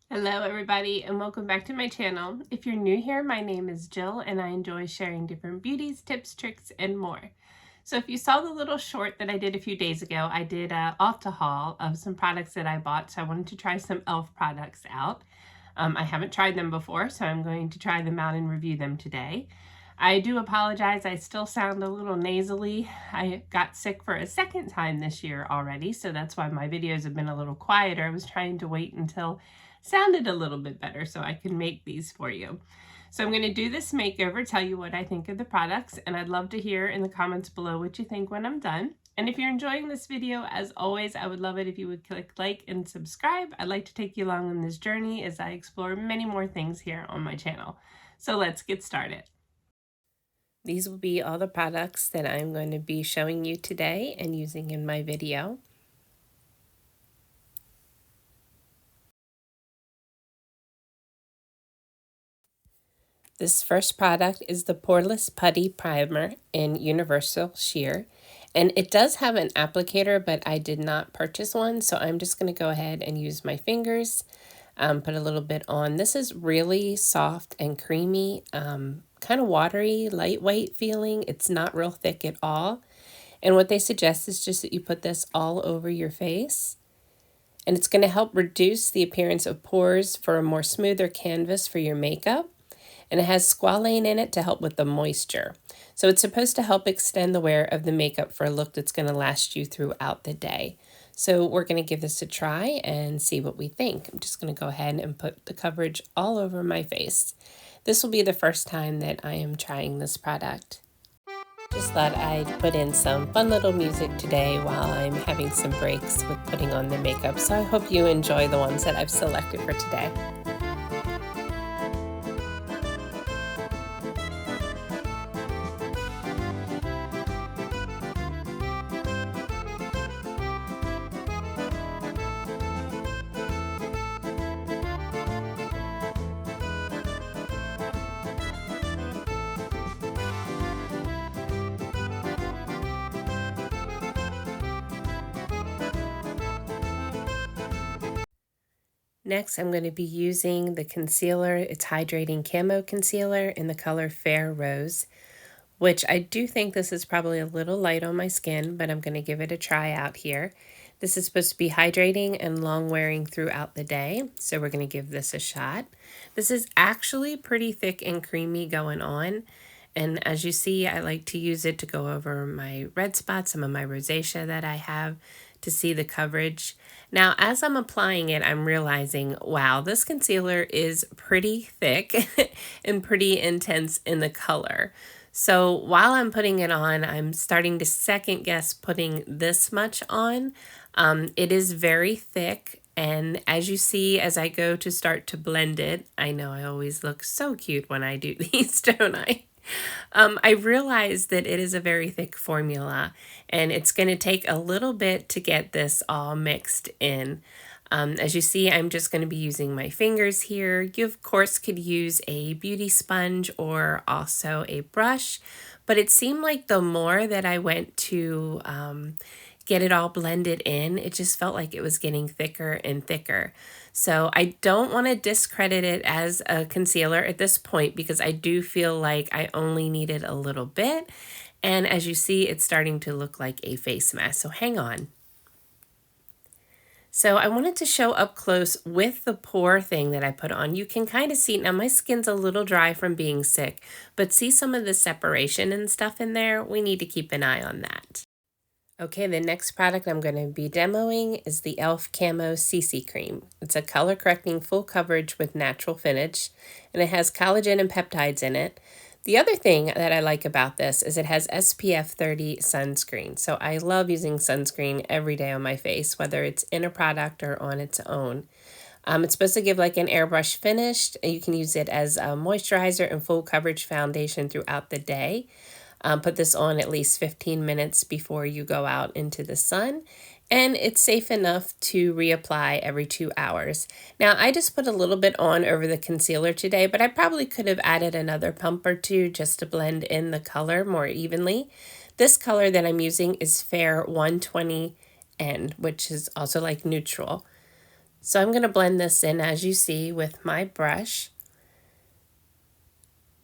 Hello everybody and welcome back to my channel. If you're new here, my name is Jill and I enjoy sharing different beauties, tips, tricks, and more. So if you saw the little short that I did a few days ago, I did a Ulta haul of some products that I bought, so I wanted to try some e.l.f. products out. I haven't tried them before, so I'm going to try them out and review them today. I do apologize, I still sound a little nasally. I got sick for a second time this year already, so that's why my videos have been a little quieter. I was trying to wait until sounded a little bit better so I can make these for you. So I'm going to do this makeover, tell you what I think of the products, and I'd love to hear in the comments below what you think when I'm done. And if you're enjoying this video, as always, I would love it if you would click like and subscribe. I'd like to take you along on this journey as I explore many more things here on my channel. So let's get started. These will be all the products that I'm going to be showing you today and using in my video. This first product is the Poreless Putty Primer in Universal Sheer. And it does have an applicator, but I did not purchase one, so I'm just going to go ahead and use my fingers, put a little bit on. This is really soft and creamy, kind of watery, lightweight feeling. It's not real thick at all. And what they suggest is just that you put this all over your face. And it's going to help reduce the appearance of pores for a more smoother canvas for your makeup. And it has squalane in it to help with the moisture. So it's supposed to help extend the wear of the makeup for a look that's going to last you throughout the day. So we're going to give this a try and see what we think. I'm just going to go ahead and put the coverage all over my face. This will be the first time that I am trying this product. Just thought I'd put in some fun little music today while I'm having some breaks with putting on the makeup. So I hope you enjoy the ones that I've selected for today. Next, I'm going to be using the concealer. It's Hydrating Camo Concealer in the color Fair Rose, which I do think this is probably a little light on my skin, but I'm going to give it a try out here. This is supposed to be hydrating and long wearing throughout the day, so we're going to give this a shot. This is actually pretty thick and creamy going on, and as you see, I like to use it to go over my red spots, some of my rosacea that I have, to see the coverage. Now, as I'm applying it, I'm realizing, wow, this concealer is pretty thick and pretty intense in the color. So while I'm putting it on, I'm starting to second guess putting this much on. It is very thick. And as you see, as I go to start to blend it, I know I always look so cute when I do these, don't I? I realize that it is a very thick formula and it's going to take a little bit to get this all mixed in. As you see, I'm just going to be using my fingers here. You, of course, could use a beauty sponge or also a brush, but it seemed like the more that I went to get it all blended in, it just felt like it was getting thicker and thicker. So I don't want to discredit it as a concealer at this point because I do feel like I only needed a little bit. And as you see, it's starting to look like a face mask. So hang on. So I wanted to show up close with the pore thing that I put on. You can kind of see, now my skin's a little dry from being sick, but see some of the separation and stuff in there? We need to keep an eye on that. Okay, the next product I'm going to be demoing is the e.l.f. Camo CC Cream. It's a color correcting full coverage with natural finish, and it has collagen and peptides in it. The other thing that I like about this is it has SPF 30 sunscreen. So I love using sunscreen every day on my face, whether it's in a product or on its own. It's supposed to give like an airbrush finish. You can use it as a moisturizer and full coverage foundation throughout the day. Put this on at least 15 minutes before you go out into the sun. And it's safe enough to reapply every 2 hours. Now, I just put a little bit on over the concealer today, but I probably could have added another pump or two just to blend in the color more evenly. This color that I'm using is Fair 120N, which is also like neutral. So I'm going to blend this in, as you see, with my brush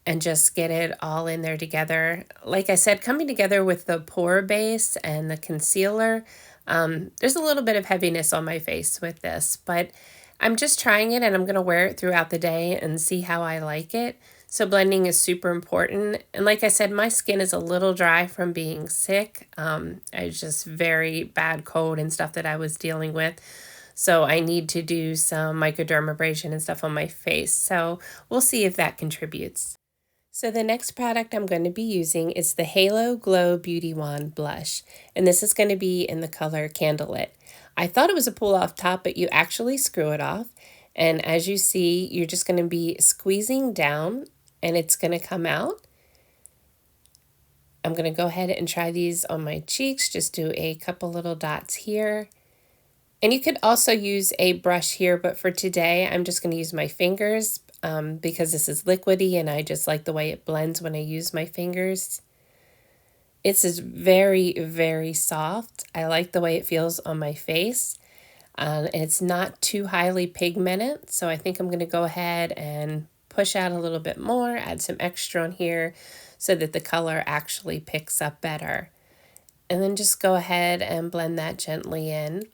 and just get it all in there together. Like I said, coming together with the pore base and the concealer, there's a little bit of heaviness on my face with this, but I'm just trying it and I'm going to wear it throughout the day and see how I like it. So blending is super important. And like I said, my skin is a little dry from being sick. I just very bad cold and stuff that I was dealing with. So I need to do some microdermabrasion and stuff on my face. So we'll see if that contributes. So the next product I'm going to be using is the Halo Glow Beauty Wand Blush, and this is going to be in the color Candlelit. I thought it was a pull-off top, but you actually screw it off, and as you see, you're just going to be squeezing down, and it's going to come out. I'm going to go ahead and try these on my cheeks, just do a couple little dots here. And you could also use a brush here, but for today, I'm just going to use my fingers because this is liquidy and I just like the way it blends when I use my fingers. It's very, very soft. I like the way it feels on my face. And it's not too highly pigmented, so I think I'm going to go ahead and push out a little bit more, add some extra on here so that the color actually picks up better. And then just go ahead and blend that gently in.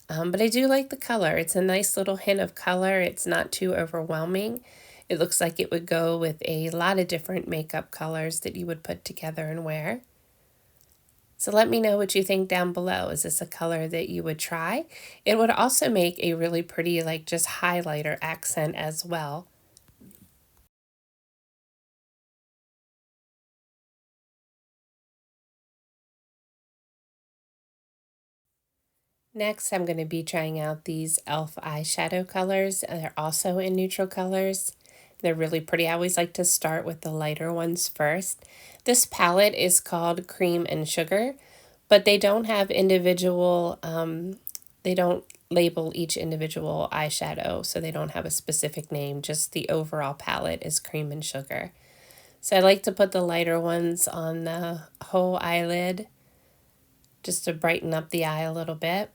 But I do like the color. It's a nice little hint of color. It's not too overwhelming. It looks like it would go with a lot of different makeup colors that you would put together and wear. So let me know what you think down below. Is this a color that you would try? It would also make a really pretty, like, just highlighter accent as well. Next, I'm going to be trying out these e.l.f. eyeshadow colors. They're also in neutral colors. They're really pretty. I always like to start with the lighter ones first. This palette is called Cream and Sugar, but they don't have individual, they don't label each individual eyeshadow, so they don't have a specific name. Just the overall palette is Cream and Sugar. So I like to put the lighter ones on the whole eyelid just to brighten up the eye a little bit.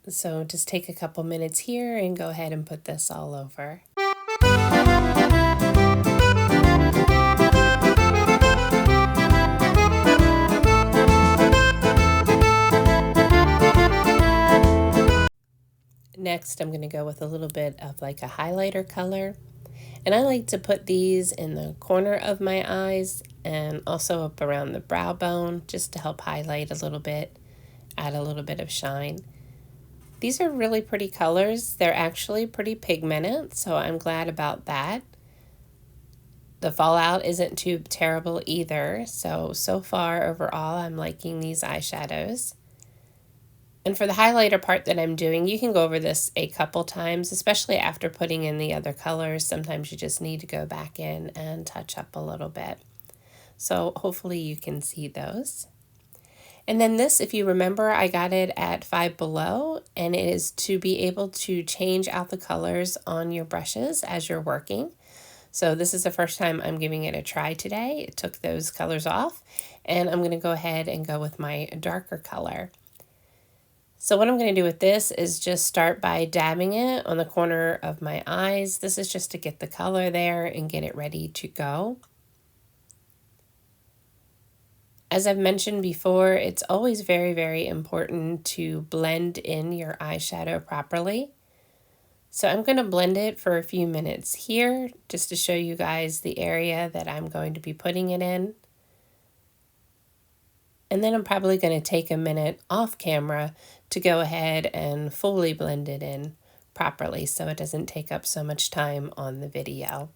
So just take a couple minutes here and go ahead and put this all over. Next, I'm going to go with a little bit of like a highlighter color. And I like to put these in the corner of my eyes and also up around the brow bone just to help highlight a little bit, add a little bit of shine. These are really pretty colors. They're actually pretty pigmented, so I'm glad about that. The fallout isn't too terrible either, so far overall I'm liking these eyeshadows. And for the highlighter part that I'm doing, you can go over this a couple times, especially after putting in the other colors. Sometimes you just need to go back in and touch up a little bit. So hopefully you can see those. And then this, if you remember, I got it at Five Below, and it is to be able to change out the colors on your brushes as you're working. So this is the first time I'm giving it a try today. It took those colors off, and I'm going to go ahead and go with my darker color. So what I'm going to do with this is just start by dabbing it on the corner of my eyes. This is just to get the color there and get it ready to go. As I've mentioned before, it's always very, very important to blend in your eyeshadow properly. So I'm going to blend it for a few minutes here just to show you guys the area that I'm going to be putting it in. And then I'm probably going to take a minute off camera to go ahead and fully blend it in properly so it doesn't take up so much time on the video.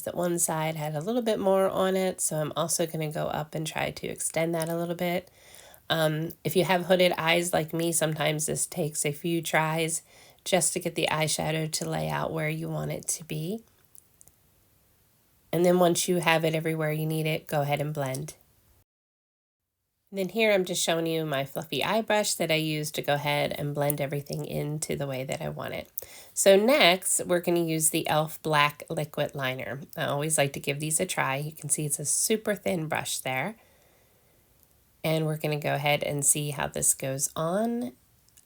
that one side had a little bit more on it, so I'm also going to go up and try to extend that a little bit. If you have hooded eyes like me, sometimes this takes a few tries just to get the eyeshadow to lay out where you want it to be. And then once you have it everywhere you need it, go ahead and blend. And then here I'm just showing you my fluffy eye brush that I use to go ahead and blend everything into the way that I want it. So next, we're going to use the e.l.f. Black Liquid Liner. I always like to give these a try. You can see it's a super thin brush there. And we're going to go ahead and see how this goes on.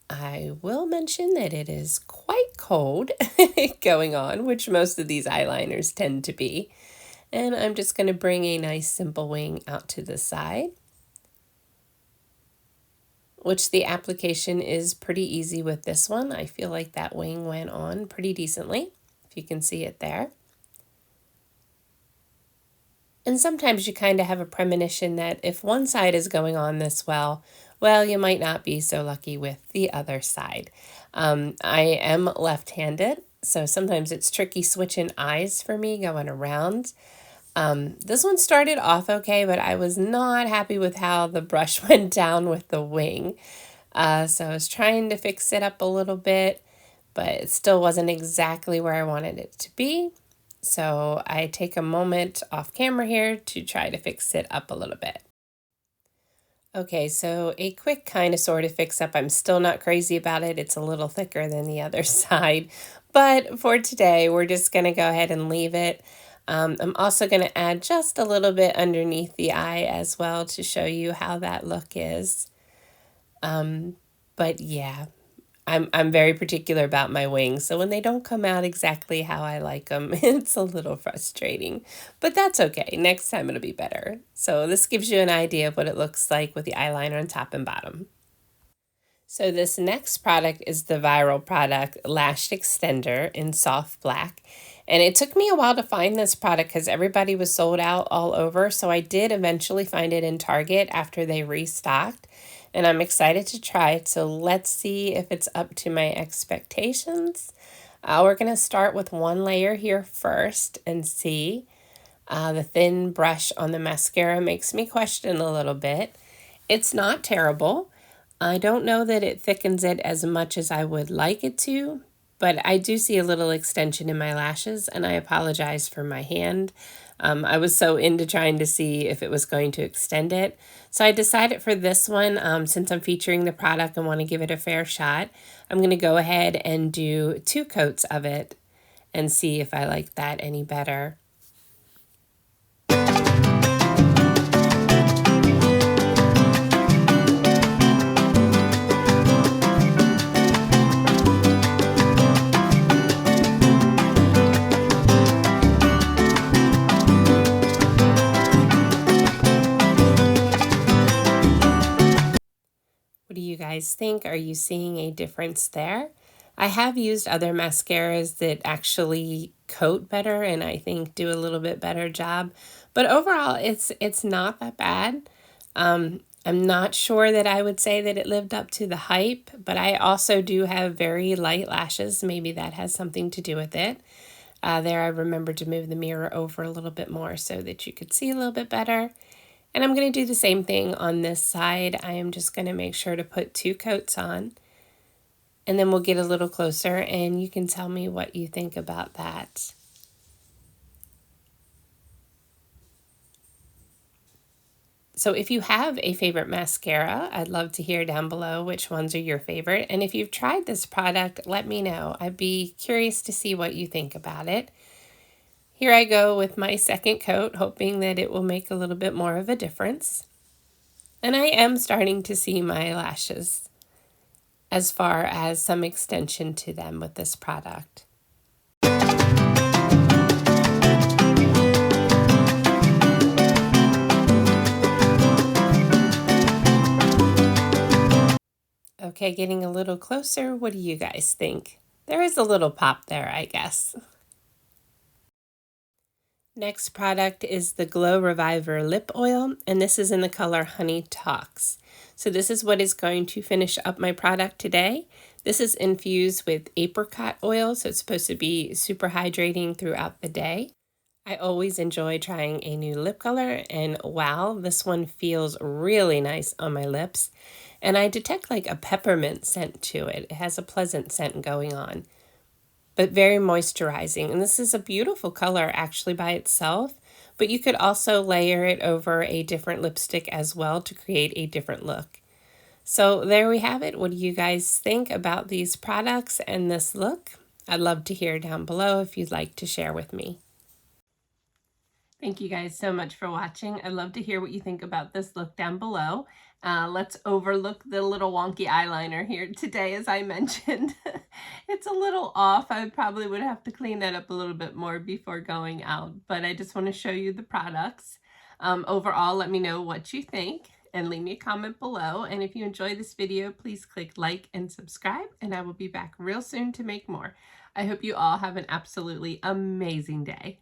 I will mention that it is quite cold going on, which most of these eyeliners tend to be. And I'm just going to bring a nice simple wing out to the side, which the application is pretty easy with this one. I feel like that wing went on pretty decently, if you can see it there. And sometimes you kind of have a premonition that if one side is going on this well, you might not be so lucky with the other side. I am left-handed, so sometimes it's tricky switching eyes for me going around. This one started off okay, but I was not happy with how the brush went down with the wing. So I was trying to fix it up a little bit, but it still wasn't exactly where I wanted it to be. So I take a moment off camera here to try to fix it up a little bit. Okay, so a quick kind of sort of fix up. I'm still not crazy about it. It's a little thicker than the other side. But for today, we're just going to go ahead and leave it. I'm also going to add just a little bit underneath the eye as well to show you how that look is. But yeah, I'm very particular about my wings, so when they don't come out exactly how I like them, it's a little frustrating. But that's okay. Next time it'll be better. So this gives you an idea of what it looks like with the eyeliner on top and bottom. So this next product is the viral product Lash Extender in Soft Black. And it took me a while to find this product because everybody was sold out all over. So I did eventually find it in Target after they restocked. And I'm excited to try it. So let's see if it's up to my expectations. We're going to start with one layer here first and see. The thin brush on the mascara makes me question a little bit. It's not terrible. I don't know that it thickens it as much as I would like it to, but I do see a little extension in my lashes, and I apologize for my hand. I was so into trying to see if it was going to extend it. So I decided for this one, since I'm featuring the product and want to give it a fair shot, I'm going to go ahead and do 2 coats of it and see if I like that any better. What do you guys think? Are you seeing a difference there? I have used other mascaras that actually coat better and I think do a little bit better job. But overall, it's not that bad. I'm not sure that I would say that it lived up to the hype, but I also do have very light lashes. Maybe that has something to do with it. There I remembered to move the mirror over a little bit more so that you could see a little bit better. And I'm going to do the same thing on this side. I am just going to make sure to put 2 coats on. And then we'll get a little closer and you can tell me what you think about that. So if you have a favorite mascara, I'd love to hear down below which ones are your favorite. And if you've tried this product, let me know. I'd be curious to see what you think about it. Here I go with my second coat, hoping that it will make a little bit more of a difference. And I am starting to see my lashes as far as some extension to them with this product. Okay, getting a little closer. What do you guys think? There is a little pop there, I guess. Next product is the Glow Reviver Lip Oil, and this is in the color Honey Talks. So this is what is going to finish up my product today. This is infused with apricot oil, so it's supposed to be super hydrating throughout the day. I always enjoy trying a new lip color, and wow, this one feels really nice on my lips. And I detect like a peppermint scent to it. It has a pleasant scent going on, but very moisturizing. And this is a beautiful color actually by itself, but you could also layer it over a different lipstick as well to create a different look. So there we have it. What do you guys think about these products and this look? I'd love to hear down below if you'd like to share with me. Thank you guys so much for watching. I'd love to hear what you think about this look down below. Let's overlook the little wonky eyeliner here today, as I mentioned. It's a little off. I probably would have to clean that up a little bit more before going out, but I just want to show you the products. Overall, let me know what you think and leave me a comment below. And if you enjoy this video, please click like and subscribe, and I will be back real soon to make more. I hope you all have an absolutely amazing day.